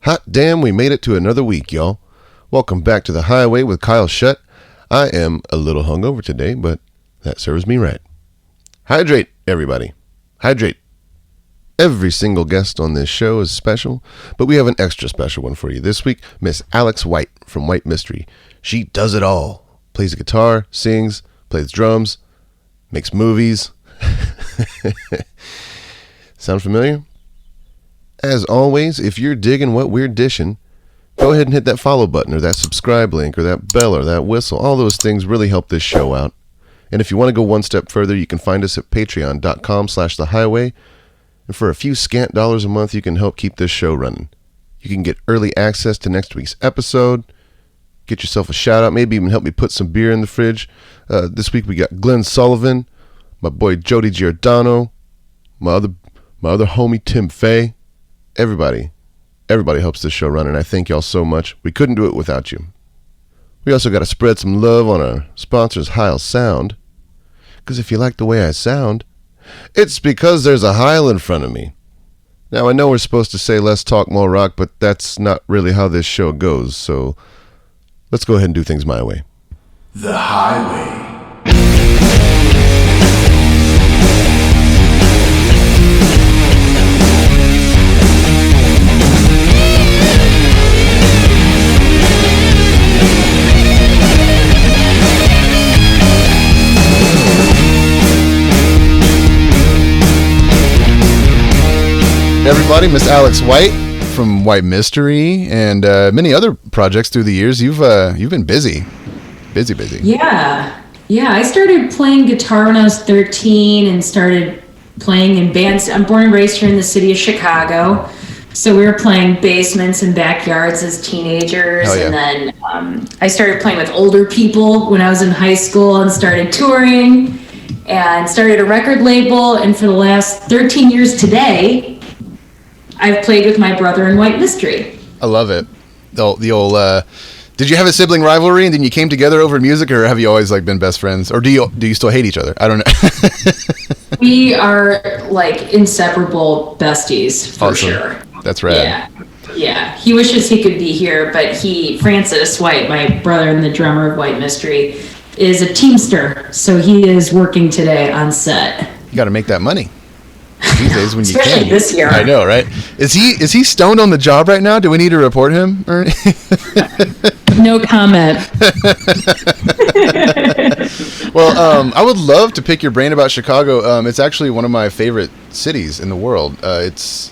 Hot damn, we made it to another week, y'all. Welcome back to the Highway with Kyle Shutt. I am a little hungover today, but that serves me right. Hydrate, everybody. Hydrate. Every single guest on this show is special, but we have an extra special one for you this week. Miss Alex White from White Mystery. She does it all. Plays the guitar, sings, plays drums, makes movies. Sound familiar? As always, if you're digging what we're dishing, go ahead and hit that follow button or that subscribe link or that bell or that whistle. All those things really help this show out. And if you want to go one step further, you can find us at patreon.com/thehighway. And for a few scant dollars a month, you can help keep this show running. You can get early access to next week's episode, get yourself a shout out, maybe even help me put some beer in the fridge. This week we got Glenn Sullivan, my boy Jody Giordano, my other homie Tim Fay. Everybody helps this show run, and I thank y'all so much. We couldn't do it without you. We also got to spread some love on our sponsors, Heil Sound, because if you like the way I sound, it's because there's a Heil in front of me. Now, I know we're supposed to say less talk, more rock, but that's not really how this show goes, so let's go ahead and do things my way. The Highway. Everybody, Miss Alex White from White Mystery and many other projects through the years. You've been busy. Yeah. I started playing guitar when I was 13 and started playing in bands. I'm born and raised here in the city of Chicago, so we were playing basements and backyards as teenagers. Yeah. And then I started playing with older people when I was in high school and started touring and started a record label. And for the last 13 years today, I've played with my brother in White Mystery. I love it. The old. Did you have a sibling rivalry and then you came together over music, or have you always been best friends, or do you still hate each other? I don't know. We are inseparable besties for Awesome. sure. That's rad. Yeah. He wishes he could be here, but Francis White, my brother and the drummer of White Mystery, is a teamster, so he is working today on set. You got to make that money these days when you can. Especially this year. I know, right? Is he stoned on the job right now? Do we need to report him? No comment. Well, I would love to pick your brain about Chicago. It's actually one of my favorite cities in the world. It's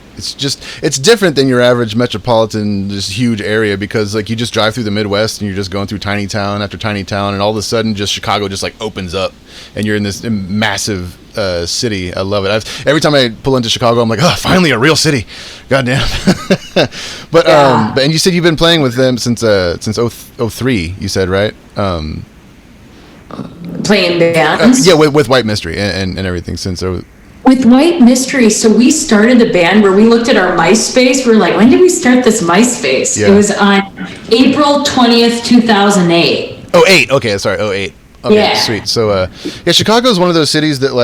different than your average metropolitan, just huge area, because you just drive through the Midwest and you're just going through tiny town after tiny town, and all of a sudden just Chicago just opens up and you're in this massive city. I love it. Every time I pull into Chicago, I'm like, oh, finally a real city. Goddamn. But and you said you've been playing with them since 03, you said, right? Playing bands? Yeah, with White Mystery and everything since. With White Mystery, so we started the band where we looked at our MySpace. We're like, when did we start this MySpace? Yeah. It was on April 20th, 2008. 08, okay, sorry, 08. Okay, yeah. Sweet. So, Chicago is one of those cities that,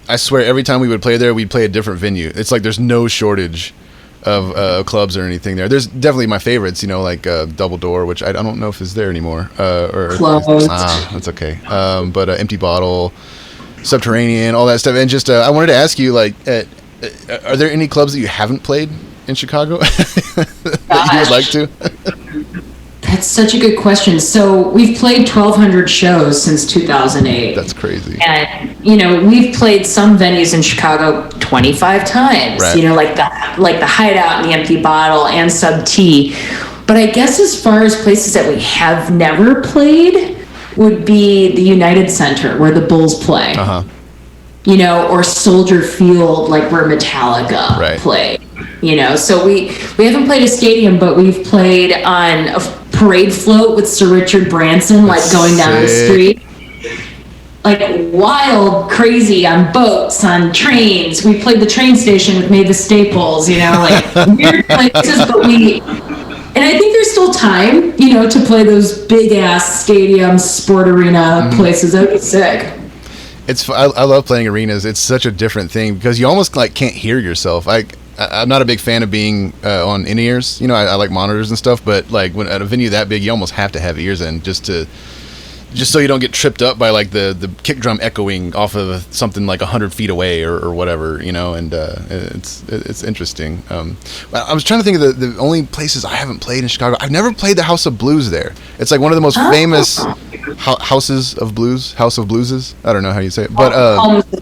I swear every time we would play there, we'd play a different venue. It's there's no shortage of clubs or anything there. There's definitely my favorites, Double Door, which I don't know if is there anymore. Or closed. That's okay. But Empty Bottle, Subterranean, all that stuff. And just, I wanted to ask you, are there any clubs that you haven't played in Chicago that you would like to? That's such a good question. So we've played 1,200 shows since 2008. That's crazy. And, we've played some venues in Chicago 25 times, right. like the Hideout and the Empty Bottle and Sub T. But I guess as far as places that we have never played would be the United Center, where the Bulls play. Uh-huh. Or Soldier Field, where Metallica played. So we haven't played a stadium, but we've played on a parade float with Sir Richard Branson, going down the street. Wild, crazy, on boats, on trains. We played the train station with Mavis Staples, weird places, but and I think there's still time, to play those big-ass stadiums, sport arena places. That would be sick. I love playing arenas. It's such a different thing because you almost can't hear yourself. I'm not a big fan of being on in-ears. You know, I like monitors and stuff, but like when at a venue that big, you almost have to have ears in just so you don't get tripped up by like the kick drum echoing off of something like 100 feet away or whatever, you know. And it's interesting. I was trying to think of the only places I haven't played in Chicago. I've never played the House of Blues there. It's like one of the most famous houses of blues, House of Blueses. I don't know how you say it, but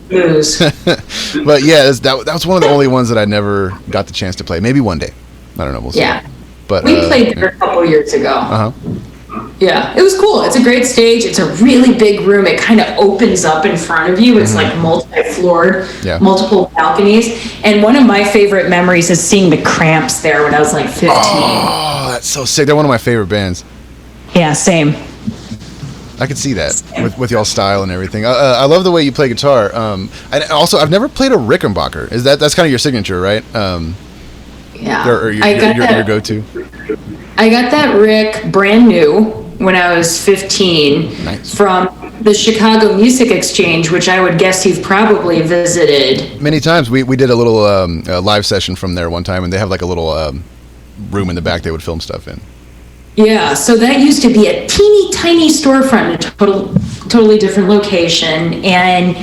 Blues. but yeah, that was one of the only ones that I never got the chance to play. Maybe one day. I don't know. We'll see. Yeah. But We played there a couple years ago. Uh-huh. Yeah, it was cool. It's a great stage. It's a really big room. It kind of opens up in front of you. It's like multi-floored, multiple balconies. And one of my favorite memories is seeing the Cramps there when I was like 15. Oh, that's so sick. They're one of my favorite bands. Yeah, same. I could see that with y'all's style and everything. I love the way you play guitar. I've never played a Rickenbacker. That's kind of your signature, right? Yeah. Or your go-to. I got that Rick brand new when I was 15 from the Chicago Music Exchange, which I would guess you've probably visited. Many times. We did a little live session from there one time, and they have like a little room in the back they would film stuff in. Yeah, so that used to be a teeny tiny storefront in a totally different location. And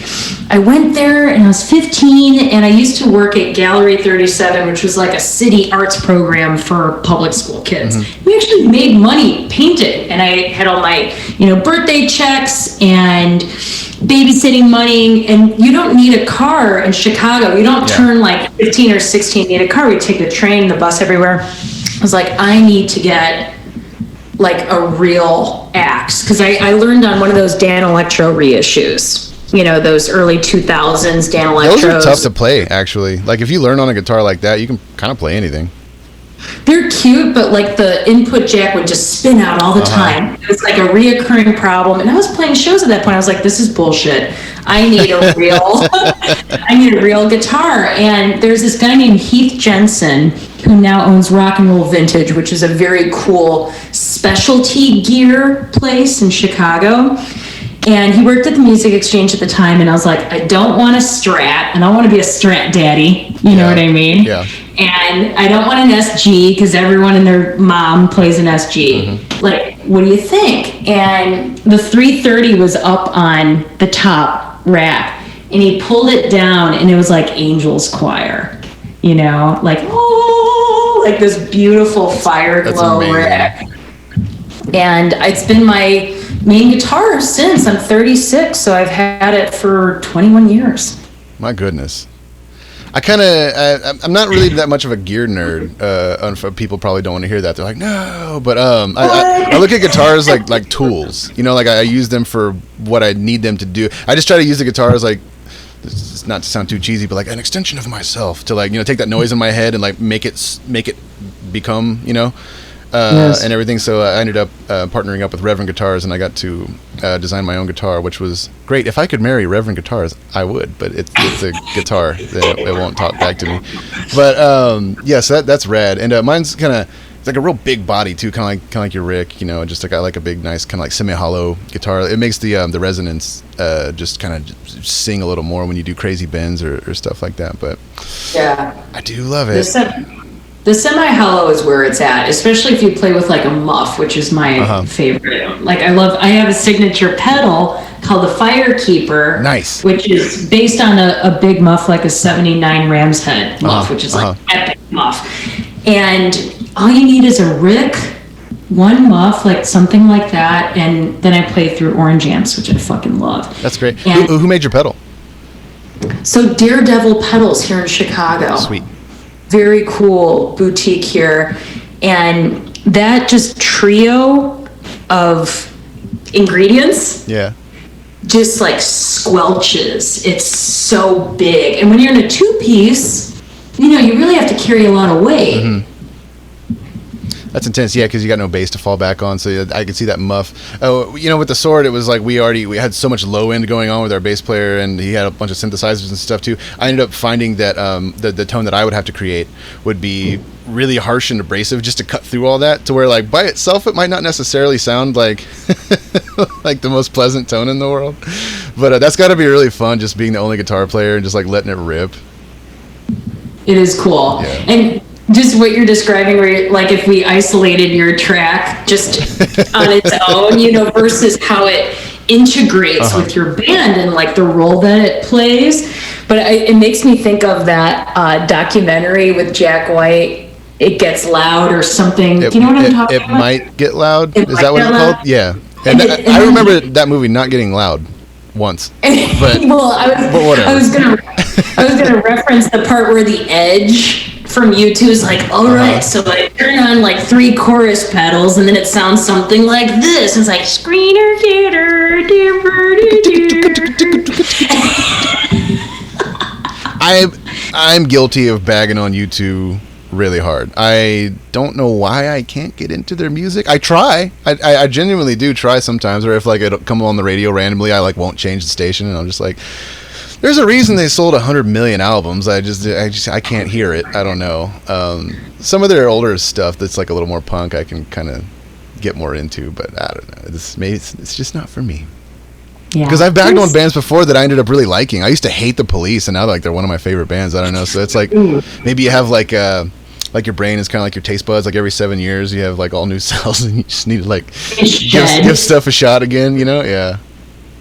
I went there and I was 15 and I used to work at Gallery 37, which was like a city arts program for public school kids. We actually made money painting, and I had all my, birthday checks and babysitting money. And you don't need a car in Chicago. You don't turn like 15 or 16 need a car. We take the train, the bus everywhere. I was like, I need to get like a real axe, because I learned on one of those Dan Electro reissues, those early 2000s Dan Electros. Those are tough to play, actually. Like if you learn on a guitar like that, you can kind of play anything. They're cute, but like the input jack would just spin out all the time. It was like a reoccurring problem, and I was playing shows at that point. I was like, this is bullshit. I need a real guitar. And there's this guy named Heath Jensen who now owns Rock and Roll Vintage, which is a very cool specialty gear place in Chicago. And he worked at the Music Exchange at the time, and I was like, I don't want a Strat, and I want to be a Strat daddy. You know what I mean? Yeah. And I don't want an SG, because everyone and their mom plays an SG. Like, what do you think? And the 330 was up on the top rack, and he pulled it down, and it was like Angel's Choir. Like, oh, like this beautiful fire glow rack. And it's been my main guitar since. I'm 36, so I've had it for 21 years. My goodness. I'm not really that much of a gear nerd. People probably don't want to hear that. They're like, no, but I look at guitars like tools. Like I use them for what I need them to do. I just try to use the guitar as like, it's not to sound too cheesy, but like an extension of myself to like take that noise in my head and like make it become and everything. So I ended up partnering up with Reverend Guitars, and I got to design my own guitar, which was great. If I could marry Reverend Guitars, I would, but it's a guitar. It won't talk back to me. But so that's rad. And mine's kind of, it's like a real big body too, kind of like your Rick. Just like I like a big, nice kind of like semi-hollow guitar. It makes the resonance just kind of sing a little more when you do crazy bends or stuff like that. But yeah, I do love it. The semi-hollow is where it's at, especially if you play with like a muff, which is my favorite. Like I have a signature pedal called the Firekeeper. Nice. Which is based on a big muff, like a 79 Ram's Head muff, which is like epic muff. And all you need is a Rick, one muff, like something like that, and then I play through orange amps, which I fucking love. That's great. Who made your pedal? So Daredevil Pedals here in Chicago. Sweet. Very cool boutique here, and that just trio of ingredients just like squelches. It's so big, and when you're in a two-piece, you really have to carry a lot of weight. That's intense, because you got no bass to fall back on, so I could see that muff. With the Sword, it was like we had so much low end going on with our bass player, and he had a bunch of synthesizers and stuff too. I ended up finding that the tone that I would have to create would be really harsh and abrasive just to cut through all that, to where like by itself it might not necessarily sound like like the most pleasant tone in the world. But that's got to be really fun, just being the only guitar player and just like letting it rip. It is cool. Yeah. And just what you're describing, where you're, like if we isolated your track just on its own, you know, versus how it integrates with your band and like the role that it plays. But it makes me think of that documentary with Jack White, It Gets Loud or something. Do you know what I'm talking about? It Might Get Loud. It Is Might that what Get it's Loud? called? Yeah. And I remember that movie not getting loud once. But well, but whatever. I was gonna reference the part where the Edge from U2 is like, all right, so I turn on like 3 chorus pedals and then it sounds something like this. It's like screener getter. I'm guilty of bagging on U2 really hard. I don't know why I can't get into their music. I try. I genuinely do try sometimes, or if like it'll come on the radio randomly, I like won't change the station and I'm just like, there's a reason they sold 100 million albums. I can't hear it. I don't know. Some of their older stuff that's like a little more punk I can kind of get more into, but I don't know. It's just not for me. Yeah. Because I've bagged on bands before that I ended up really liking. I used to hate the Police, and now like they're one of my favorite bands. I don't know. So it's like maybe you have like your brain is kind of like your taste buds. Like every 7 years you have like all new cells, and you just need to like give stuff a shot again. You know? Yeah.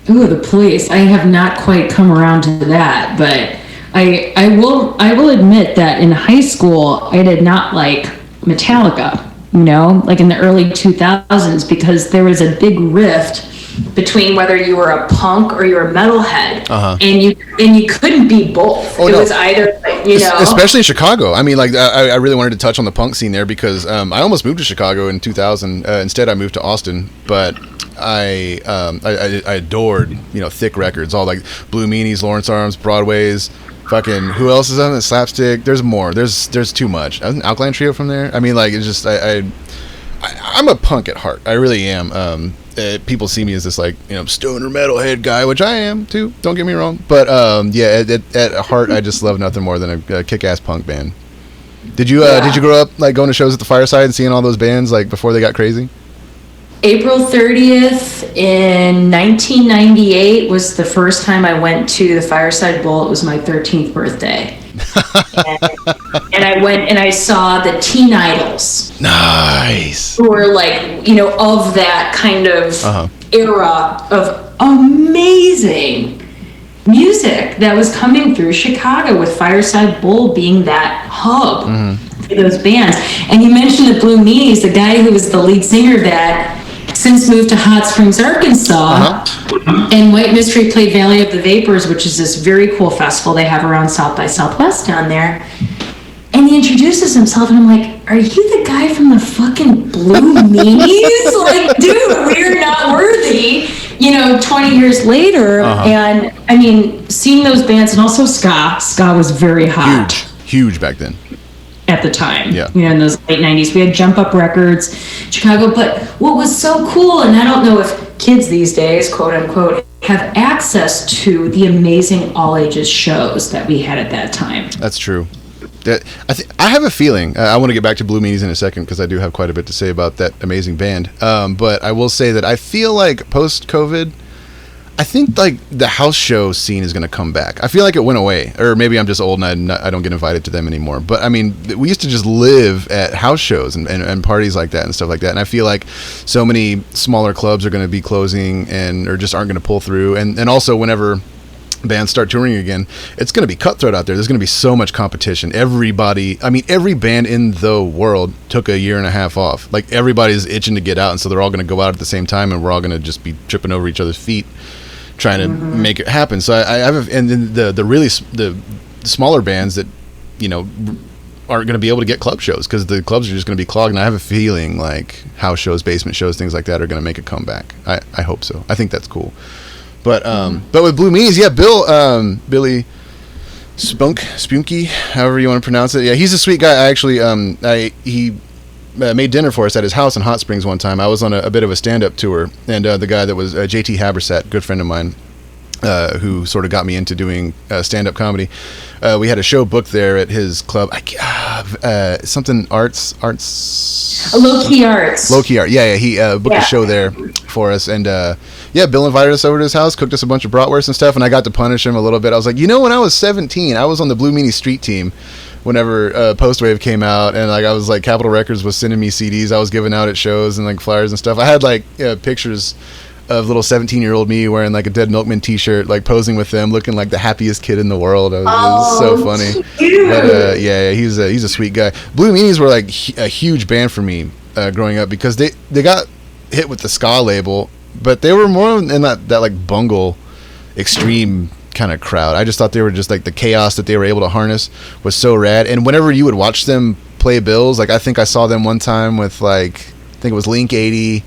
Ooh, the Police. I have not quite come around to that, but I will admit that in high school I did not like Metallica, you know, like in the early 2000s, because there was a big rift between whether you were a punk or you're a metalhead, and you couldn't be both. It was either, you know, especially in Chicago. I mean, like I really wanted to touch on the punk scene there because I almost moved to Chicago in 2000. Instead, I moved to Austin, but I adored, you know, thick records, all like Blue Meanies, Lawrence Arms, Broadways, fucking who else is on it? Slapstick. There's more. There's too much. An Alkaline Trio from there. I mean, like it's just I'm a punk at heart. I really am. People see me as this like, you know, stoner metalhead guy, which I am too. Don't get me wrong. But yeah, at heart, I just love nothing more than a kick-ass punk band. Did you grow up like going to shows at the Fireside and seeing all those bands like before they got crazy? April 30th in 1998 was the first time I went to the Fireside Bowl. It was my 13th birthday. and I went and I saw the Teen Idols. Nice. Who were like, you know, of that kind of era of amazing music that was coming through Chicago, with Fireside Bowl being that hub for those bands. And you mentioned the Blue Meanies, the guy who was the lead singer of that since moved to Hot Springs, Arkansas, and White Mystery played Valley of the Vapors, which is this very cool festival they have around South by Southwest down there. And he introduces himself, and I'm like, are you the guy from the fucking Blue Meanies? Like, dude, we're not worthy, you know, 20 years later. And, I mean, seeing those bands, and also ska was very hot. Huge back then. At the time, yeah. You know, in those late 90s, we had Jump Up Records, Chicago. But what was so cool, and I don't know if kids these days, quote unquote, have access to the amazing all ages shows that we had at that time. That's true. I have a feeling, I want to get back to Blue Meanies in a second because I do have quite a bit to say about that amazing band. But I will say that I feel like post-COVID, I think like the house show scene is going to come back. I feel like it went away, or maybe I'm just old and I don't get invited to them anymore. But I mean, we used to just live at house shows and parties like that and stuff like that. And I feel like so many smaller clubs are going to be closing or just aren't going to pull through. And also whenever bands start touring again, it's going to be cutthroat out there. There's going to be so much competition. Every band in the world took a year and a half off. Like everybody's itching to get out, and so they're all going to go out at the same time, and we're all going to just be tripping over each other's feet trying to make it happen. So I have, and then the smaller bands that, you know, aren't going to be able to get club shows because the clubs are just going to be clogged. And I have a feeling like house shows, basement shows, things like that are going to make a comeback. I hope so. I think that's cool. But with Blue Meanies, yeah, Billy Spunky, however you want to pronounce it. Yeah, he's a sweet guy. I actually, he made dinner for us at his house in Hot Springs one time. I was on a bit of a stand-up tour, and the guy that was JT Habersat, good friend of mine, who sort of got me into doing stand-up comedy. We had a show booked there at his club. Something arts. Low Key Arts. Low Key Art. Yeah. He booked a show there for us, and Bill invited us over to his house, cooked us a bunch of bratwurst and stuff, and I got to punish him a little bit. I was like, you know, when I was 17, I was on the Blue Meanie street team whenever Postwave came out, and like I was like Capitol Records was sending me CDs I was giving out at shows and like flyers and stuff. I had like pictures of little 17-year-old me wearing like a Dead Milkman t-shirt, like posing with them, looking like the happiest kid in the world. It was so funny. Cute. But yeah, he's a sweet guy. Blue Meanies were like a huge band for me growing up because they got hit with the ska label, but they were more in that like bungle extreme kind of crowd. I just thought they were just like the chaos that they were able to harness was so rad. And whenever you would watch them play bills, like I think I saw them one time with like I think it was Link 80,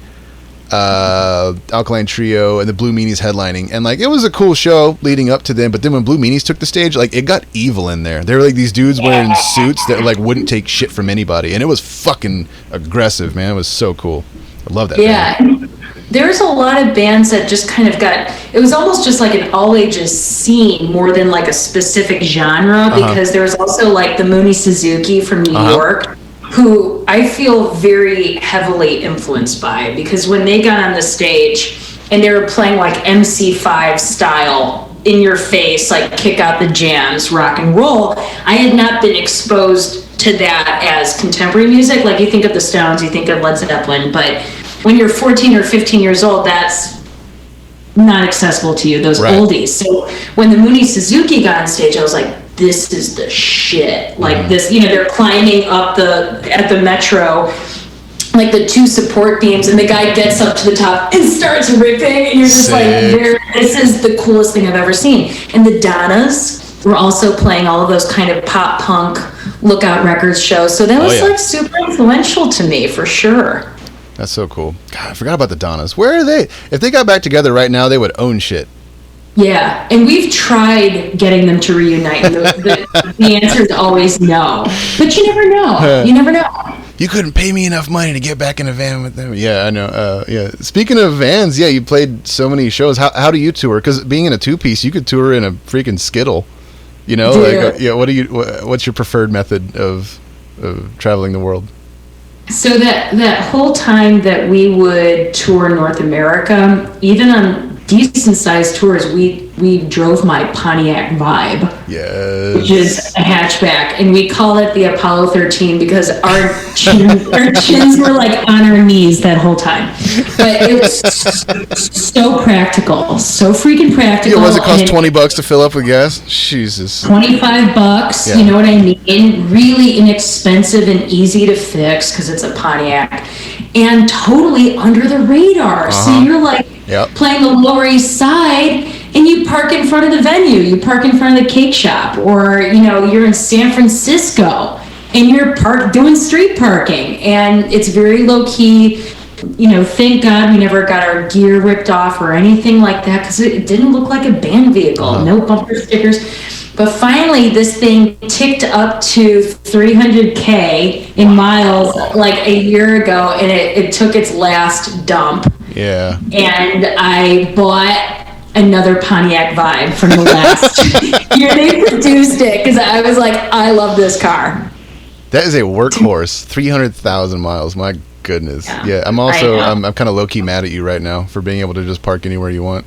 Alkaline Trio, and the Blue Meanies headlining, and like it was a cool show leading up to them. But then when Blue Meanies took the stage, like it got evil in there. They were like these dudes wearing suits that like wouldn't take shit from anybody, and it was fucking aggressive, man. It was so cool. I love that. Yeah. There's a lot of bands that just kind of it was almost just like an all ages scene more than like a specific genre, because there was also like the Mooney Suzuki from New York, who I feel very heavily influenced by, because when they got on the stage and they were playing like MC5 style, in your face, like kick out the jams, rock and roll, I had not been exposed to that as contemporary music. Like you think of the Stones, you think of Led Zeppelin, but when you're 14 or 15 years old, that's not accessible to you, those oldies. So when the Mooney Suzuki got on stage, I was like, this is the shit. Like this, you know, they're climbing up at the Metro, like the two support beams, and the guy gets up to the top and starts ripping, and you're just like, this is the coolest thing I've ever seen. And the Donnas were also playing all of those kind of pop punk Lookout Records shows. So that was like super influential to me, for sure. That's so cool. God, I forgot about the Donnas. Where are they? If they got back together right now, they would own shit. Yeah, and we've tried getting them to reunite. The answer is always no. But you never know. You never know. You couldn't pay me enough money to get back in a van with them. Yeah, I know. Yeah. Speaking of vans, yeah, you played so many shows. How do you tour? Because being in a two-piece, you could tour in a freaking Skittle. You know, what's your preferred method of traveling the world? So that whole time that we would tour North America, even on decent sized tours, we drove my Pontiac Vibe, which is a hatchback, and we call it the Apollo 13 because our chins were like on our knees that whole time. But it was so practical, so freaking practical. Yeah, was it cost $20 to fill up with gas? Jesus. $25, you know what I mean? Really inexpensive and easy to fix because it's a Pontiac, and totally under the radar. So you're like playing the Lower East Side, and you park in front of the venue, you park in front of the cake shop, or you know, you're in San Francisco and you're doing street parking, and it's very low key. You know, thank God we never got our gear ripped off or anything like that, because it didn't look like a band vehicle. No bumper stickers. But finally, this thing ticked up to 300K in miles like a year ago, and it took its last dump. Yeah. And I bought another Pontiac Vibe from the last year they produced it, because I was like, I love this car. That is a workhorse. 300,000 miles. My goodness. Yeah. I'm kind of low-key mad at you right now for being able to just park anywhere you want.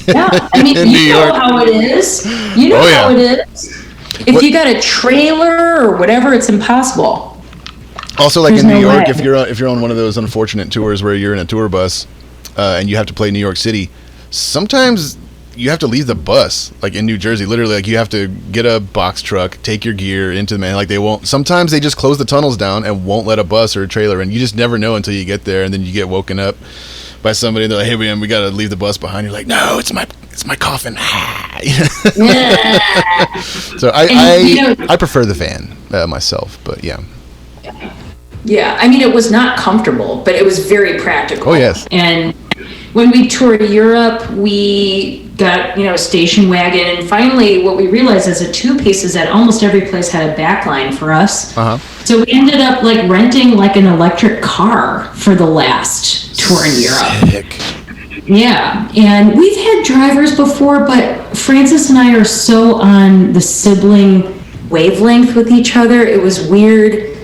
Yeah, I mean, you know how it is. You know how it is. If you got a trailer or whatever, it's impossible. Also, like in New York, if you're on one of those unfortunate tours where you're in a tour bus and you have to play New York City, sometimes you have to leave the bus. Like in New Jersey, literally, like you have to get a box truck, take your gear into the man. Like they won't. Sometimes they just close the tunnels down and won't let a bus or a trailer in. You just never know until you get there, and then you get woken up by somebody. They're like, "Hey, man, we gotta leave the bus behind." You're like, "No, it's my coffin." So I prefer the van myself, but yeah. Yeah, I mean, it was not comfortable, but it was very practical. Oh, yes. And when we toured Europe, we got, a station wagon, and finally what we realized as a two-piece is that almost every place had a backline for us. So we ended up like renting like an electric car for the last tour in Europe. Sick. Yeah, and we've had drivers before, but Francis and I are so on the sibling wavelength with each other. It was weird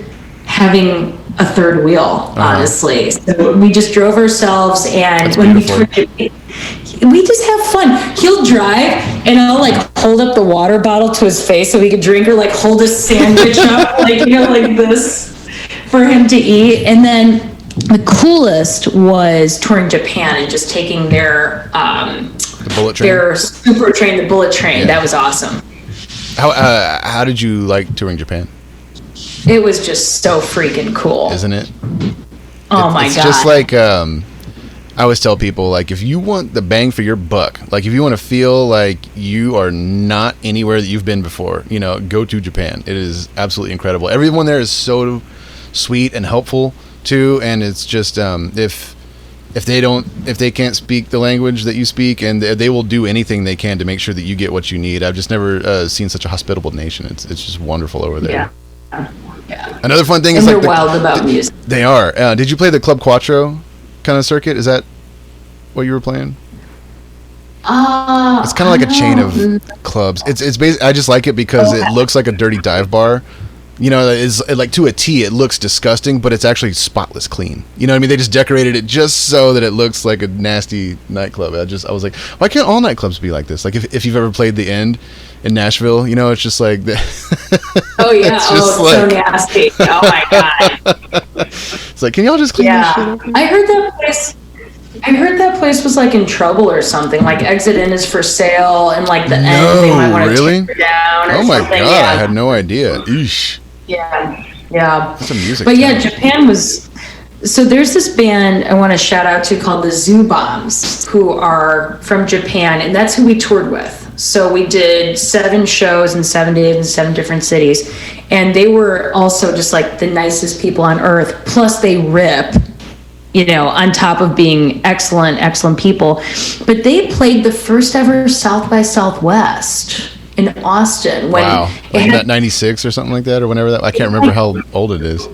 having a third wheel, honestly. So we just drove ourselves, and That's when beautiful. we just have fun. He'll drive, and I'll like hold up the water bottle to his face so he could drink, or like hold a sandwich up, like, you know, like this for him to eat. And then the coolest was touring Japan and just taking their The bullet train. their super train, the bullet train. Yeah. That was awesome. How did you like touring Japan? It was just so freaking cool. Isn't it? Oh my It's God. just like I always tell people, like, if you want the bang for your buck, like if you want to feel like you are not anywhere that you've been before, you know, go to Japan. It is absolutely incredible. Everyone there is so sweet and helpful too, and it's just if they can't speak the language that you speak, and they will do anything they can to make sure that you get what you need. I've just never seen such a hospitable nation. It's just wonderful over there. Yeah. Another fun thing And is they're like wild about music. They are. Did you play the Club Quattro kind of circuit? Is that what you were playing? It's kind of like a chain of clubs. It's basically, I just like it because it looks like a dirty dive bar. You know, it's like to a T. It looks disgusting, but it's actually spotless clean. You know what I mean? They just decorated it just so that it looks like a nasty nightclub. I was like, why can't all nightclubs be like this? Like if you've ever played the End in Nashville, you know, it's just like Oh yeah, It's oh, just it's so like- nasty. Oh my God. it's like, can y'all just clean this shit Yeah. up? I heard that place was like in trouble or something. Like Exit In is for sale, and like the end they might want to really? tear down or Oh my something. god, Yeah. I had no idea. Eesh. Yeah. That's a music But yeah, town. Japan was. So there's this band I want to shout out to called the Zoo Bombs, who are from Japan, and that's who we toured with. So we did 7 shows in 7 days in 7 different cities, and they were also just like the nicest people on earth. Plus they rip, you know, on top of being excellent people. But they played the first ever South by Southwest in Austin when Wow. it Like had that 96 or something like that, or whenever that. I can't remember how old it is.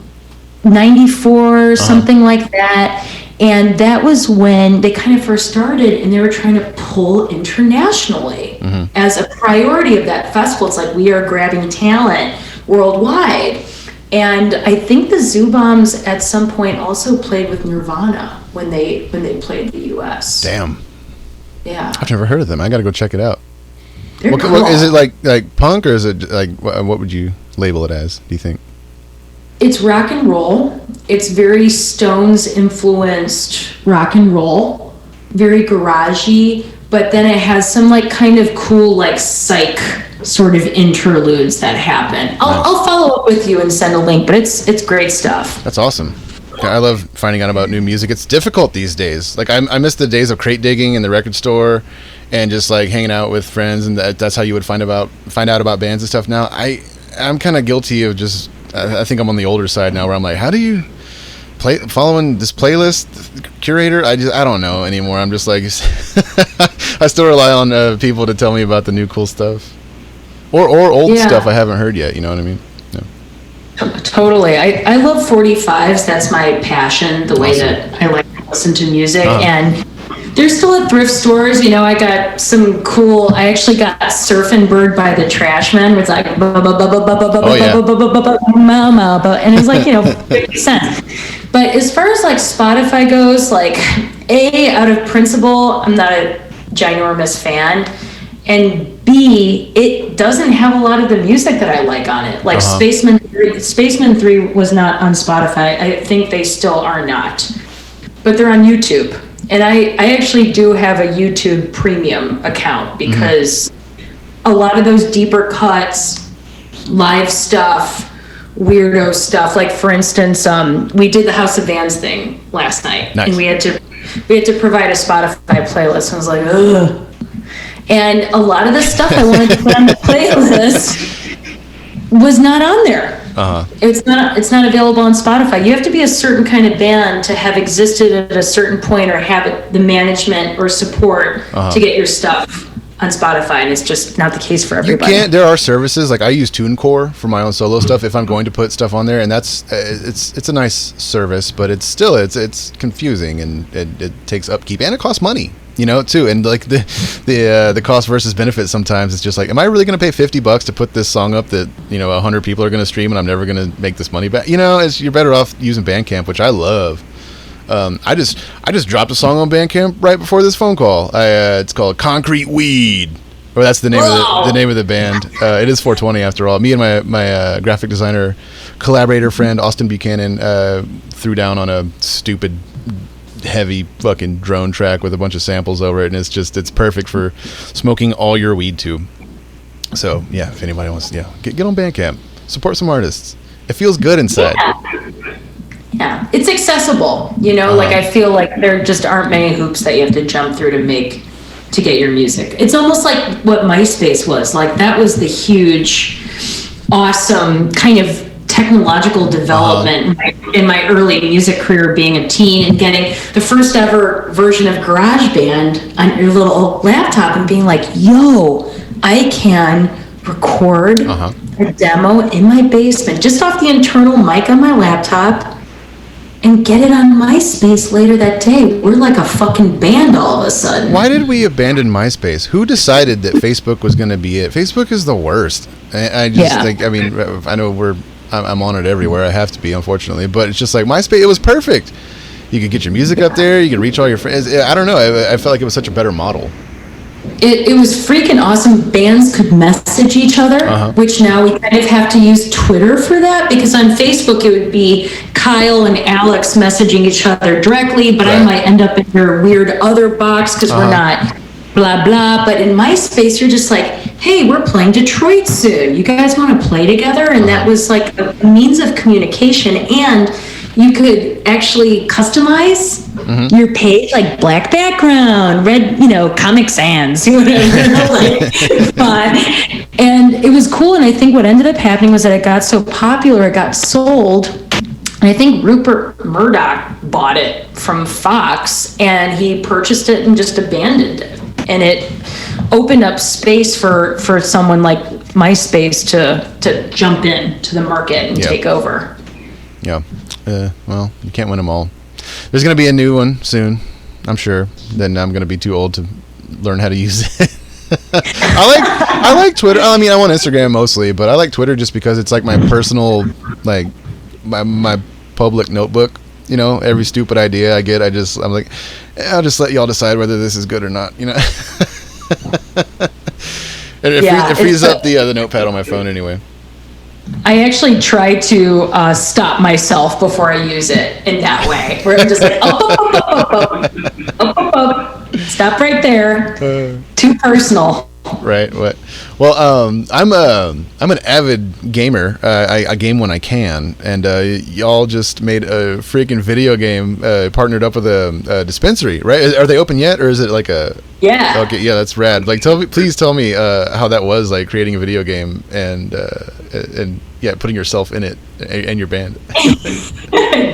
94, something like that. And that was when they kind of first started, and they were trying to pull internationally as a priority of that festival. It's like, we are grabbing talent worldwide. And I think the Zoo Bombs at some point also played with Nirvana when they played the US. Damn. Yeah. I've never heard of them. I gotta go check it out. They're What, cool. is it like punk, or is it like what would you label it as? Do you think? It's rock and roll. It's very Stones influenced rock and roll, very garagey, but then it has some like kind of cool like psych sort of interludes that happen. I'll follow up with you and send a link, but it's great stuff. That's awesome. Yeah, I love finding out about new music. It's difficult these days. Like I miss the days of crate digging in the record store, and just like hanging out with friends, and that's how you would find out about bands and stuff. Now I'm kind of guilty of just. I think I'm on the older side now, where I'm like, how do you following this playlist curator? I don't know anymore. I'm just like, I still rely on people to tell me about the new cool stuff, or old Yeah. stuff I haven't heard yet. You know what I mean? Yeah. Totally. I love 45s. That's my passion, the way that I like to listen to music. And they're still at thrift stores. You know, I got some cool, I actually got Surfin' Bird by the Trashmen, where it's like, and it's like, you know, 50 cents. But as far as like Spotify goes, like, out of principle, I'm not a ginormous fan. And B, it doesn't have a lot of the music that I like on it. Like Spaceman 3 was not on Spotify. I think they still are not. But they're on YouTube. And I actually do have a YouTube premium account, because a lot of those deeper cuts, live stuff, weirdo stuff, like for instance, we did the House of Vans thing last night. Nice. And we had to provide a Spotify playlist. And I was like, ugh. And a lot of the stuff I wanted to put on the playlist was not on there. It's not available on Spotify. You have to be a certain kind of band to have existed at a certain point, or have the management or support to get your stuff on Spotify, and it's just not the case for everybody. You can't. There are services, like I use TuneCore for my own solo stuff if I'm going to put stuff on there, and that's it's a nice service, but it's confusing, and it takes upkeep, and it costs money. you know, too. And like the cost versus benefit sometimes it's just like, am I really going to pay $50 to put this song up that, you know, 100 people are going to stream and I'm never going to make this money back? You know, you're better off using Bandcamp, which I love. I just dropped a song on Bandcamp right before this phone call. It's called Concrete Weed. Or that's the name of the name of the band. It is 420 after all. Me and my graphic designer collaborator friend Austin Buchanan threw down on a stupid heavy fucking drone track with a bunch of samples over it, and it's perfect for smoking all your weed to. So yeah, if anybody wants, get on Bandcamp, support some artists. It feels good inside. Yeah, it's accessible. You know, like I feel like there just aren't many hoops that you have to jump through to get your music. It's almost like what MySpace was. Like that was the huge, awesome kind of technological development in my early music career, being a teen and getting the first ever version of GarageBand on your little laptop and being like, yo, I can record a demo in my basement just off the internal mic on my laptop and get it on MySpace later that day. We're like a fucking band all of a sudden. Why did we abandon MySpace? Who decided that Facebook was going to be it? Facebook is the worst. I just think, I mean, I know I'm on it everywhere. I have to be, unfortunately. But it's just like MySpace, it was perfect. You could get your music up there. You could reach all your friends. I don't know. I felt like it was such a better model. It was freaking awesome. Bands could message each other, which now we kind of have to use Twitter for that, because on Facebook it would be Kyle and Alex messaging each other directly, but I might end up in your weird other box because we're not blah blah. But in MySpace you're just like, hey, we're playing Detroit soon, you guys want to play together? And that was like a means of communication, and you could actually customize your page, like black background, red, Comic Sans, whatever, like, fun. And it was cool. And I think what ended up happening was that it got so popular, it got sold. And I think Rupert Murdoch bought it from Fox, and he purchased it and just abandoned it. And it opened up space for someone like MySpace to jump in to the market and take over. Yeah. Well, you can't win them all. There's going to be a new one soon, I'm sure. Then I'm going to be too old to learn how to use it. I like Twitter. I mean, I'm on Instagram mostly, but I like Twitter just because it's like my personal, like my public notebook. Every stupid idea I get, I'm like, I'll just let y'all decide whether this is good or not. And it frees up the notepad on my phone anyway. I actually try to stop myself before I use it in that way, where I'm just like, stop right there. Too personal. Right. What? Well, I'm an avid gamer. I game when I can, and y'all just made a freaking video game. Partnered up with a dispensary, right? Are they open yet, or is it like a? Yeah. Okay. Yeah, that's rad. Like, please tell me how that was, like creating a video game and putting yourself in it and your band.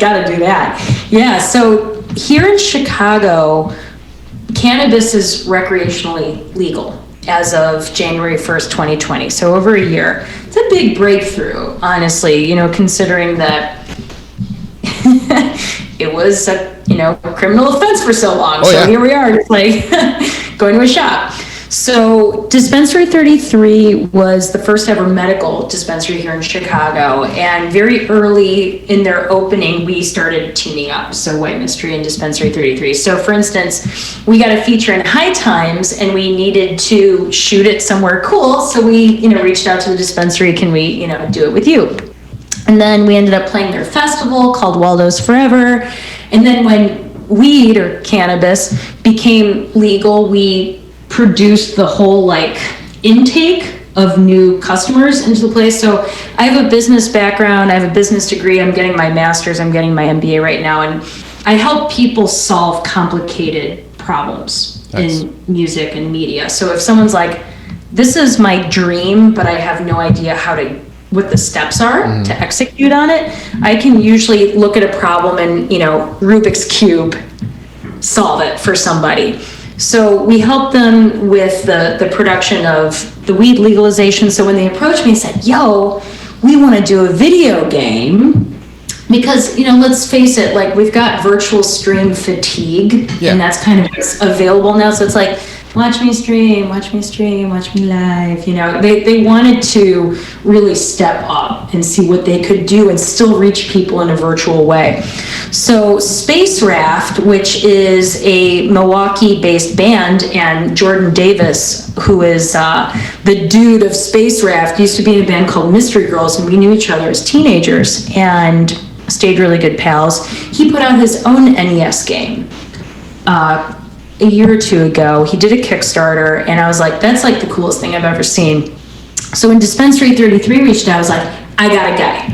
Gotta do that. Yeah. So here in Chicago, cannabis is recreationally legal as of January 1st, 2020. So over a year. It's a big breakthrough, honestly, considering that it was a, criminal offense for so long. Here we are, just like going to a shop. So Dispensary 33 was the first ever medical dispensary here in Chicago, and very early in their opening, we started teaming up. So White Mystery and Dispensary 33. So for instance, we got a feature in High Times, and we needed to shoot it somewhere cool. So we, reached out to the dispensary. Can we, do it with you? And then we ended up playing their festival called Waldo's Forever. And then when weed or cannabis became legal, we produced the whole intake of new customers into the place. So I have a business background, I have a business degree, I'm getting my master's, I'm getting my MBA right now, and I help people solve complicated problems in music and media. So if someone's like, this is my dream, but I have no idea what the steps are to execute on it, I can usually look at a problem and, Rubik's Cube, solve it for somebody. So we helped them with the production of the weed legalization. So when they approached me and said, yo, we want to do a video game, because, let's face it, like, we've got virtual stream fatigue, and that's kind of available now. So it's like, watch me stream, watch me live. They wanted to really step up and see what they could do and still reach people in a virtual way. So Space Raft, which is a Milwaukee-based band, and Jordan Davis, who is the dude of Space Raft, used to be in a band called Mystery Girls, and we knew each other as teenagers and stayed really good pals. He put out his own NES game a year or two ago. He did a Kickstarter, and I was like, that's like the coolest thing I've ever seen. So when Dispensary 33 reached out, I was like, I got a guy.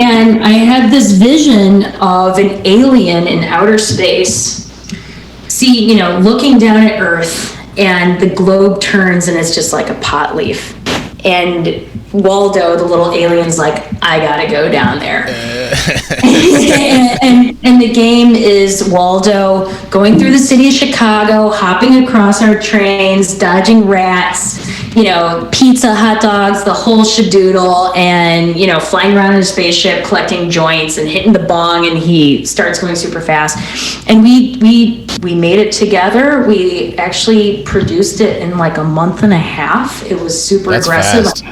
And I had this vision of an alien in outer space, looking down at Earth, and the globe turns and it's just like a pot leaf. And Waldo, the little alien's like, I gotta go down there. and the game is Waldo going through the city of Chicago, hopping across our trains, dodging rats, pizza, hot dogs, the whole shadoodle, and, flying around in a spaceship, collecting joints and hitting the bong, and he starts going super fast. And we made it together. We actually produced it in like a month and a half. It was super aggressive. Fast.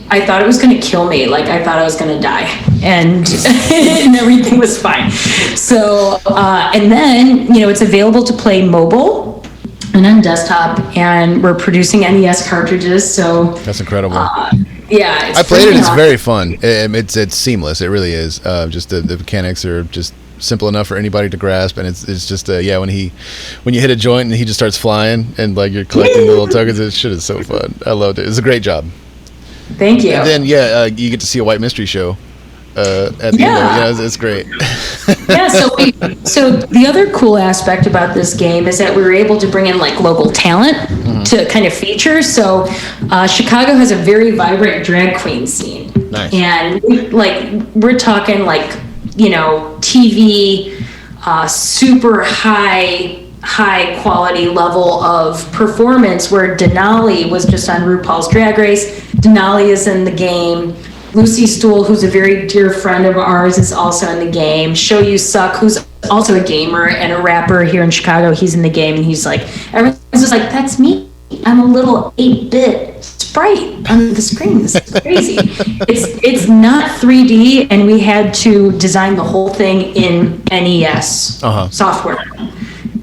I thought it was going to kill me. Like, I thought I was going to die, and and everything was fine. So, and then, it's available to play mobile and on desktop, and we're producing NES cartridges. So that's incredible. Yeah, I played it. It's very fun. It's seamless. It really is. Just the mechanics are just simple enough for anybody to grasp, and it's just when you hit a joint and he just starts flying and like you're collecting the little tokens. This shit is so fun. I loved it. It's a great job. Thank you. And then you get to see a white mystery show at the end. Yeah, it's great. Yeah. So the other cool aspect about this game is that we were able to bring in like local talent to kind of feature. So Chicago has a very vibrant drag queen scene. Nice. And we're talking like TV, super high quality level of performance, where Denali was just on RuPaul's Drag Race. Denali is in the game. Lucy Stool, who's a very dear friend of ours, is also in the game. Show You Suck, who's also a gamer and a rapper here in Chicago, he's in the game, and he's like, everyone's just like, that's me. I'm a little 8-bit sprite on the screen. This is crazy. It's not 3D, and we had to design the whole thing in NES software.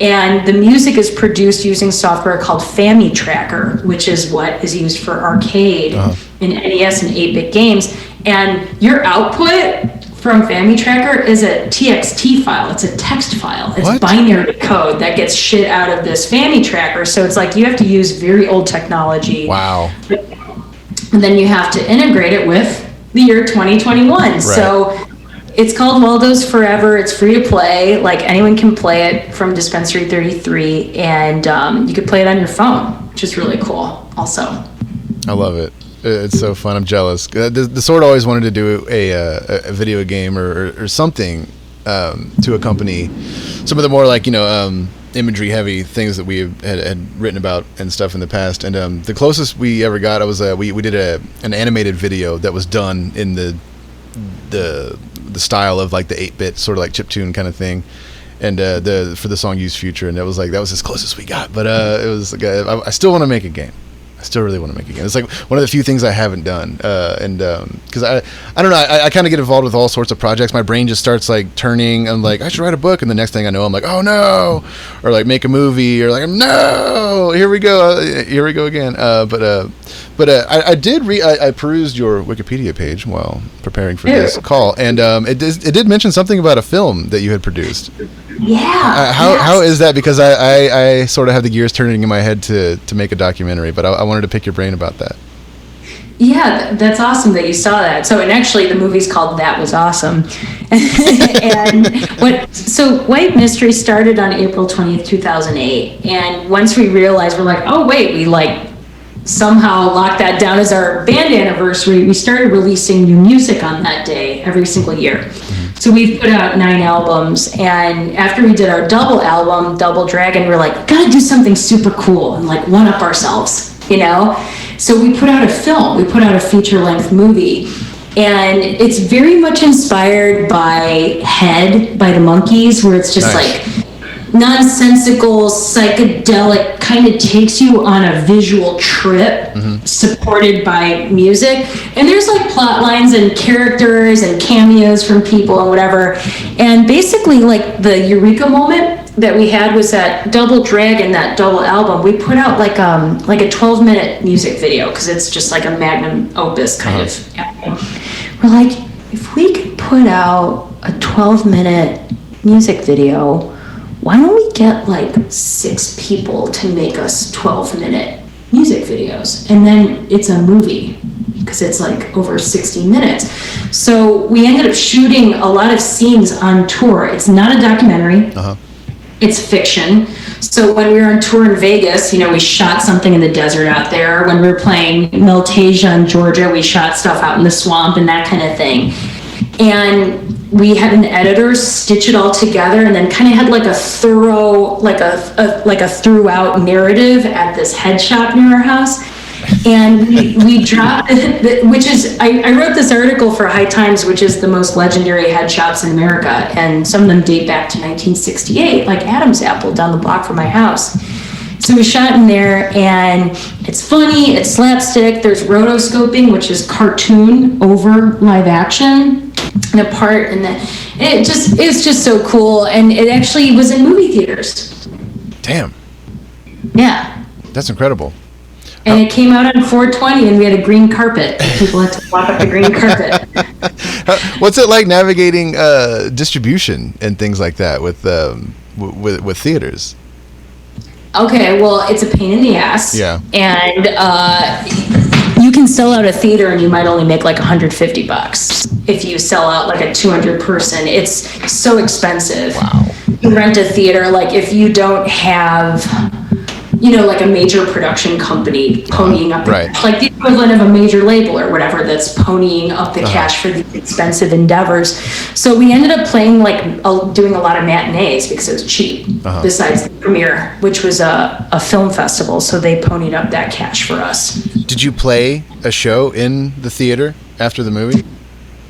And the music is produced using software called Family Tracker, which is what is used for arcade in NES and 8-bit games. And your output from Family Tracker is a TXT file. It's a text file. It's binary code that gets shit out of this Family Tracker. So it's like you have to use very old technology. Wow. And then you have to integrate it with the year 2021. Right. So it's called Waldo's Forever. It's free to play. Like, anyone can play it from Dispensary 33, and you can play it on your phone, which is really cool also. I love it. It's so fun. I'm jealous. The Sword always wanted to do a video game or something to accompany some of the more like imagery heavy things that we had written about and stuff in the past. And the closest we ever got, we did an animated video that was done in the style of like the 8-bit sort of like chiptune kind of thing, and for the song Use Future, and that was as close as we got. But it was like I still want to make a game. I still really want to make a game. It's like one of the few things I haven't done, and because I don't know, I kind of get involved with all sorts of projects. My brain just starts like turning. I'm like, I should write a book, and the next thing I know, I'm like, oh no, or like make a movie, or like, no, here we go again. But I did I perused your Wikipedia page while preparing for this call, and it did mention something about a film that you had produced. Yeah. How is that? Because I sort of have the gears turning in my head to make a documentary, but I wanted to pick your brain about that. Yeah, that's awesome that you saw that. So, and actually the movie's called That Was Awesome. So White Mystery started on April 20th, 2008. And once we realized, we're like, oh wait, we like somehow locked that down as our band anniversary, we started releasing new music on that day every single year. So we've put out 9 albums, and after we did our double album, Double Dragon, we're like, gotta do something super cool and like one-up ourselves, So we put out a film, we put out a feature-length movie, And it's very much inspired by Head by the Monkees, where it's just Nice. like nonsensical, psychedelic, kind of takes you on a visual trip, supported by music. And there's like plot lines and characters and cameos from people and whatever. And basically, like the eureka moment that we had was that Double Dragon, that double album. We put out like a 12-minute music video, because it's just like a magnum opus kind of album. We're like, if we could put out a 12-minute music video, why don't we get like 6 people to make us 12-minute music videos? And then it's a movie, because it's like over 60 minutes. So we ended up shooting a lot of scenes on tour. It's not a documentary. It's fiction. So when we were on tour in Vegas, we shot something in the desert out there. When we were playing Meltasia in Georgia, we shot stuff out in the swamp and that kind of thing. And we had an editor stitch it all together, and then kind of had like a thorough, like a throughout narrative at this head shop near our house. And we dropped, which is, I wrote this article for High Times, which is the most legendary head shops in America. And some of them date back to 1968, like Adam's Apple down the block from my house. So we shot in there, and it's funny, it's slapstick, there's rotoscoping, which is cartoon over live action, and a part, and then it's just so cool. And it actually was in movie theaters. Damn. Yeah. That's incredible. And it came out on 420, and we had a green carpet. People had to walk up the green carpet. What's it like navigating distribution and things like that with theaters? Okay, well, it's a pain in the ass. Yeah. And you can sell out a theater, and you might only make like $150. If you sell out like a 200 person, it's so expensive. Wow. To rent a theater, like if you don't have, like a major production company ponying up, Right. like the equivalent of a major label or whatever that's ponying up the cash for these expensive endeavors. So we ended up playing doing a lot of matinees because it was cheap, besides the premiere, which was a film festival. So they ponied up that cash for us. Did you play a show in the theater after the movie?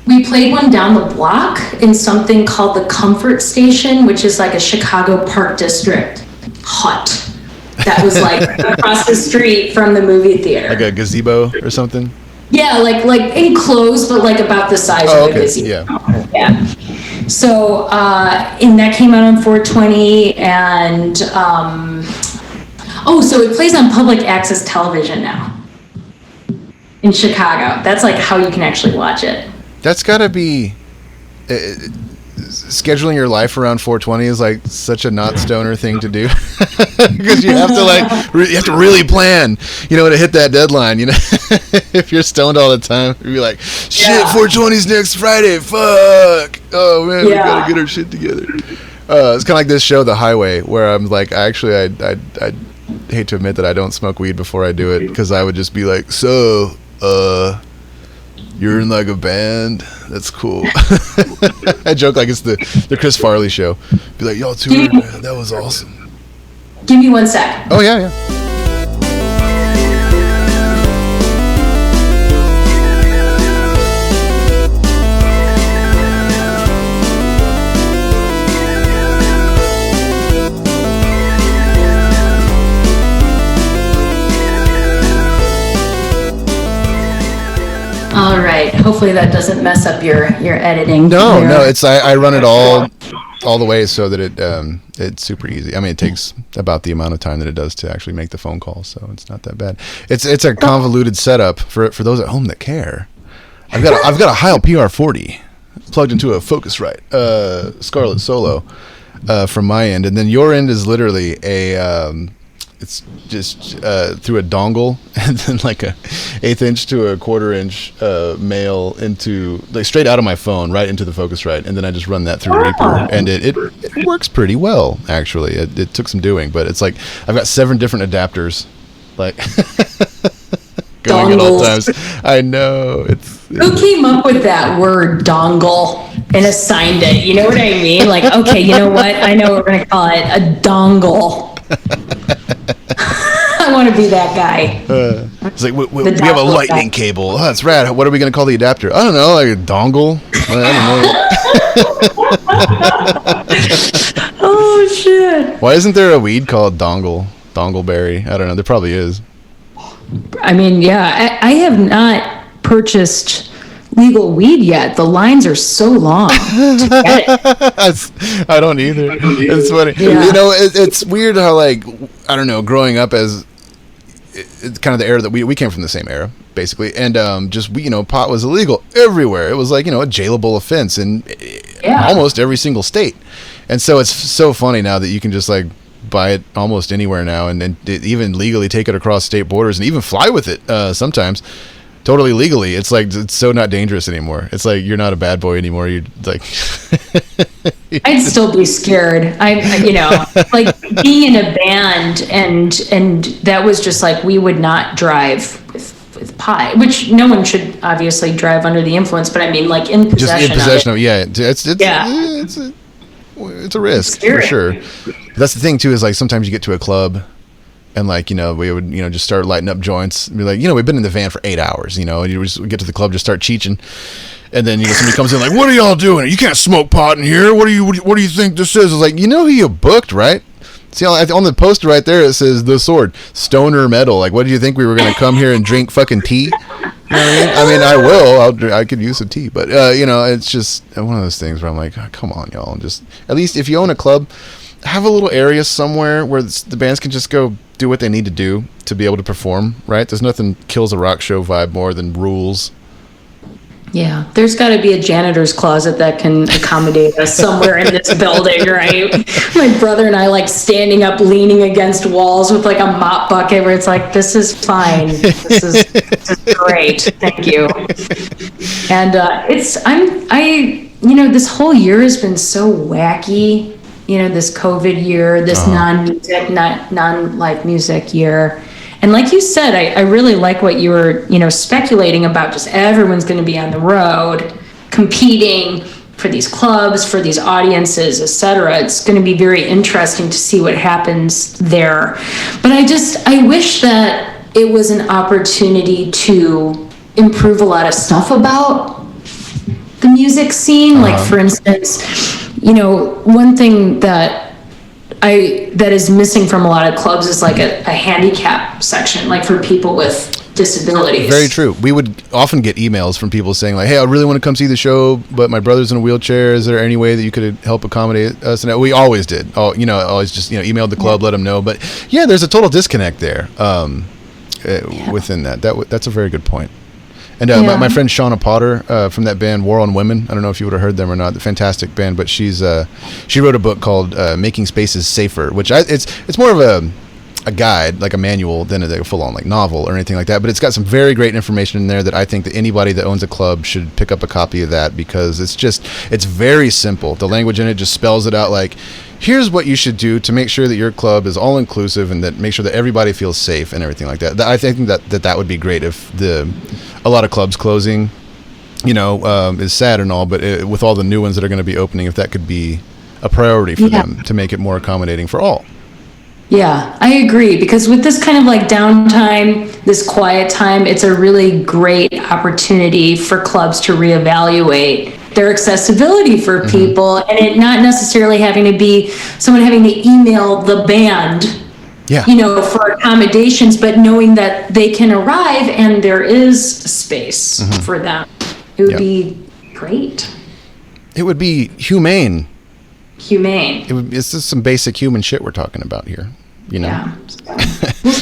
We played one down the block in something called the Comfort Station, which is like a Chicago Park District hut. That was like across the street from the movie theater. Like a gazebo or something? Yeah, like enclosed, but like about the size of a gazebo. Yeah. So, and that came out on 420, and so it plays on public access television now in Chicago. That's like how you can actually watch it. That's got to be... scheduling your life around 420 is like such a not stoner thing to do, because you have to really plan, to hit that deadline. If you're stoned all the time, you'd be like, shit, 420's next Friday. Fuck. Oh man, we gotta get our shit together. It's kind of like this show, The Highway, where I'm like, I hate to admit that I don't smoke weed before I do it, because I would just be like, so, you're in like a band? That's cool. I joke like it's the Chris Farley show. Be like, y'all toured, man. That was awesome. Give me 1 sec. Oh, yeah. All right. Hopefully that doesn't mess up your editing. No. It's I run it all the way so that it's super easy. I mean, it takes about the amount of time that it does to actually make the phone call, so it's not that bad. It's a convoluted setup for those at home that care. I've got a Heil PR40 plugged into a Focusrite Scarlett Solo from my end, and then your end is literally it's just through a dongle, and then like a 1/8 inch to a 1/4 inch male into, like, straight out of my phone right into the Focusrite, and then I just run that through Reaper, and it works pretty well actually. It took some doing, but it's like I've got 7 different adapters, like going at all times. I know it's Who came up with that word dongle and assigned it? You know what I mean? Like, okay, you know what? I know what we're gonna call it, a dongle. I want to be that guy. It's like, we have a lightning cable. Oh, that's rad. What are we going to call the adapter? I don't know, like a dongle? I don't know. Oh, shit. Why isn't there a weed called dongleberry? I don't know. There probably is. I mean, yeah, I have not purchased legal weed yet. The lines are so long to get it. I don't either. It's funny. Yeah. You know, it's weird how, like, I don't know, growing up as it's kind of the era that we came from the same era, basically, and pot was illegal everywhere. It was like, a jailable offense in almost every single state. And so it's so funny now that you can just like buy it almost anywhere now, and then even legally take it across state borders and even fly with it sometimes totally legally. It's like, it's so not dangerous anymore. It's like, you're not a bad boy anymore. You're like I'd still be scared. Like being in a band, and that was just like, we would not drive with pot, which no one should obviously drive under the influence, but I mean, like in possession of it. It's a risk for sure. That's the thing too, is like sometimes you get to a club and like, we would, just start lighting up joints and be like, we've been in the van for 8 hours, and you just get to the club, just start cheeching. And then, somebody comes in like, what are y'all doing? You can't smoke pot in here. What do you think this is? It's like, who you booked, right? See, on the poster right there, it says The Sword, Stoner Metal. Like, what do you think, we were going to come here and drink fucking tea? You know what I mean? I mean, I will. I could use some tea. But, it's just one of those things where I'm like, oh, come on, y'all. Just, at least if you own a club, have a little area somewhere where the bands can just go do what they need to do to be able to perform, right? There's nothing kills a rock show vibe more than rules. Yeah, there's got to be a janitor's closet that can accommodate us somewhere in this building, right? My brother and I like standing up, leaning against walls with like a mop bucket where it's like, this is fine. This is great. Thank you. And this whole year has been so wacky. This COVID year, this non-live music year. And like you said, I really like what you were, speculating about, just everyone's going to be on the road competing for these clubs, for these audiences, etc. It's going to be very interesting to see what happens there. But I wish that it was an opportunity to improve a lot of stuff about the music scene. Like, for instance, one thing that is missing from a lot of clubs is like a handicap section, like for people with disabilities. Very true. We would often get emails from people saying like, hey, I really want to come see the show, but my brother's in a wheelchair. Is there any way that you could help accommodate us? And we always did. Always just, emailed the club, let them know. But yeah, there's a total disconnect there within that. That's a very good point. And my friend Shauna Potter from that band War on Women, I don't know if you would have heard them or not, the fantastic band, but she wrote a book called Making Spaces Safer, which it's more of a guide, like a manual, than a full-on like novel or anything like that, but it's got some very great information in there that I think that anybody that owns a club should pick up a copy of that, because it's very simple. The language in it just spells it out, like, here's what you should do to make sure that your club is all inclusive and that make sure that everybody feels safe and everything like that. I think that would be great if a lot of clubs closing, is sad and all, but with all the new ones that are going to be opening, if that could be a priority for them to make it more accommodating for all. Yeah, I agree, because with this kind of like downtime, this quiet time, it's a really great opportunity for clubs to reevaluate their accessibility for people, and it not necessarily having to be someone having to email the band, for accommodations, but knowing that they can arrive and there is space for them. It would be great. It would be humane. It's just some basic human shit we're talking about here. Yeah.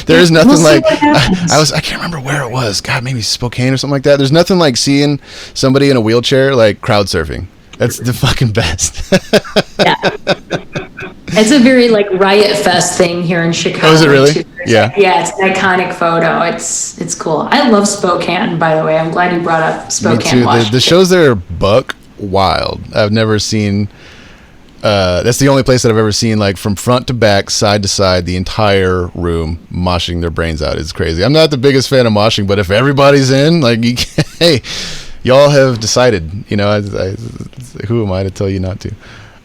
There is nothing like I can't remember where it was. God, maybe Spokane or something like that. There's nothing like seeing somebody in a wheelchair like crowd surfing. That's the fucking best. Yeah. It's a very like Riot Fest thing here in Chicago. Oh, is it really? Too. Yeah. Yeah, it's an iconic photo. It's cool. I love Spokane, by the way. I'm glad you brought up Spokane. Me too. The shows there are buck wild. I've never seen. That's the only place that I've ever seen, like, from front to back, side to side, the entire room moshing their brains out. It's crazy. I'm not the biggest fan of moshing, but if everybody's in, like, hey, y'all have decided, who am I to tell you not to?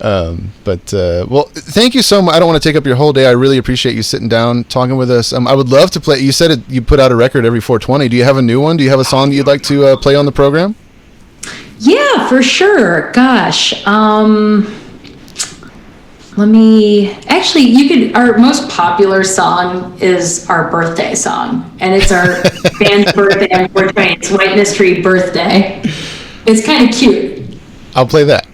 Well, thank you so much. I don't want to take up your whole day. I really appreciate you sitting down, talking with us. I would love to play. You said you put out a record every 420. Do you have a new one? Do you have a song that you'd like to play on the program? Yeah, for sure. Gosh. Our most popular song is our birthday song, and it's our band's birthday on 420. It's White Mystery Birthday. It's kind of cute. I'll play that.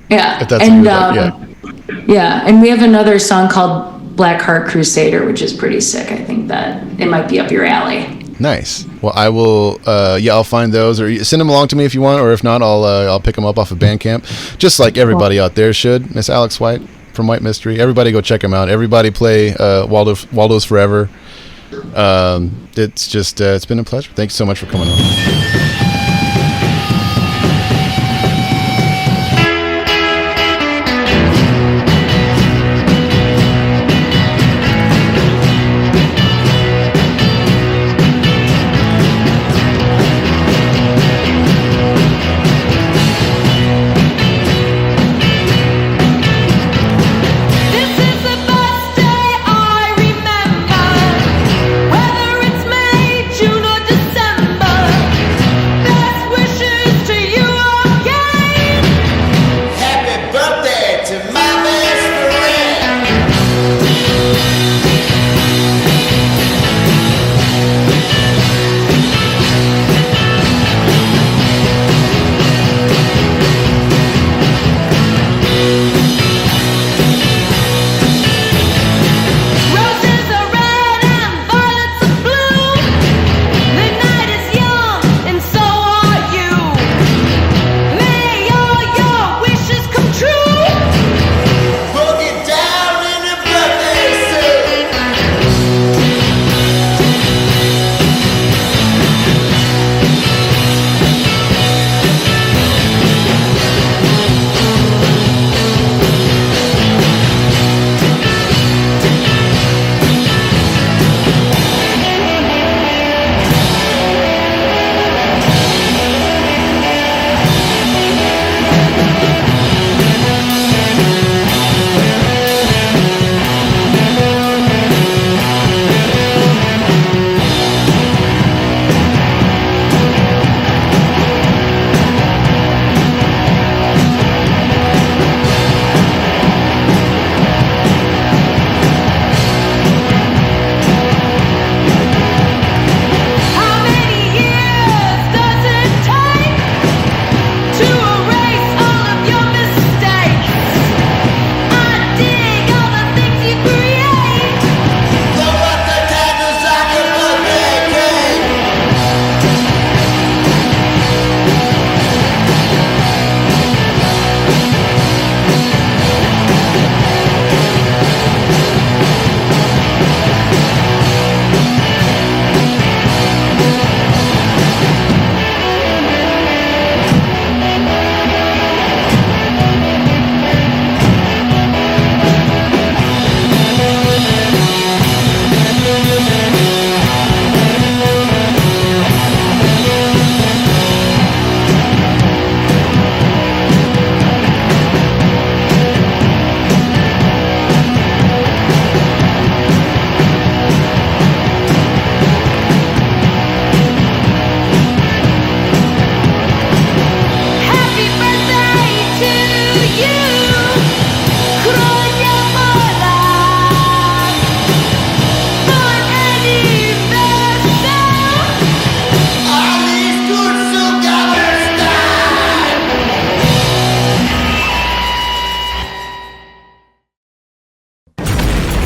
Yeah. If that's and, what you'd like. Yeah, and we have another song called Black Heart Crusader, which is pretty sick. I think that it might be up your alley. Nice. Well, I will. I'll find those, or send them along to me if you want, or if not, I'll pick them up off of Bandcamp, just like everybody out there should. Miss Alex White from White Mystery. Everybody go check them out. Everybody play Waldo's Forever. It's been a pleasure. Thanks so much for coming on.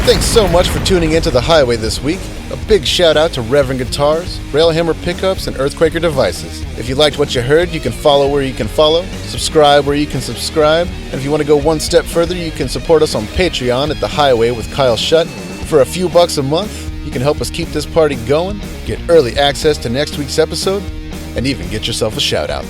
Thanks so much for tuning into The Highway this week. A big shout out to Reverend Guitars, Railhammer Pickups, and Earthquaker Devices. If you liked what you heard, you can follow where you can follow, subscribe where you can subscribe, and if you want to go one step further, you can support us on Patreon at The Highway with Kyle Shutt. For a few bucks a month, you can help us keep this party going, get early access to next week's episode, and even get yourself a shout out.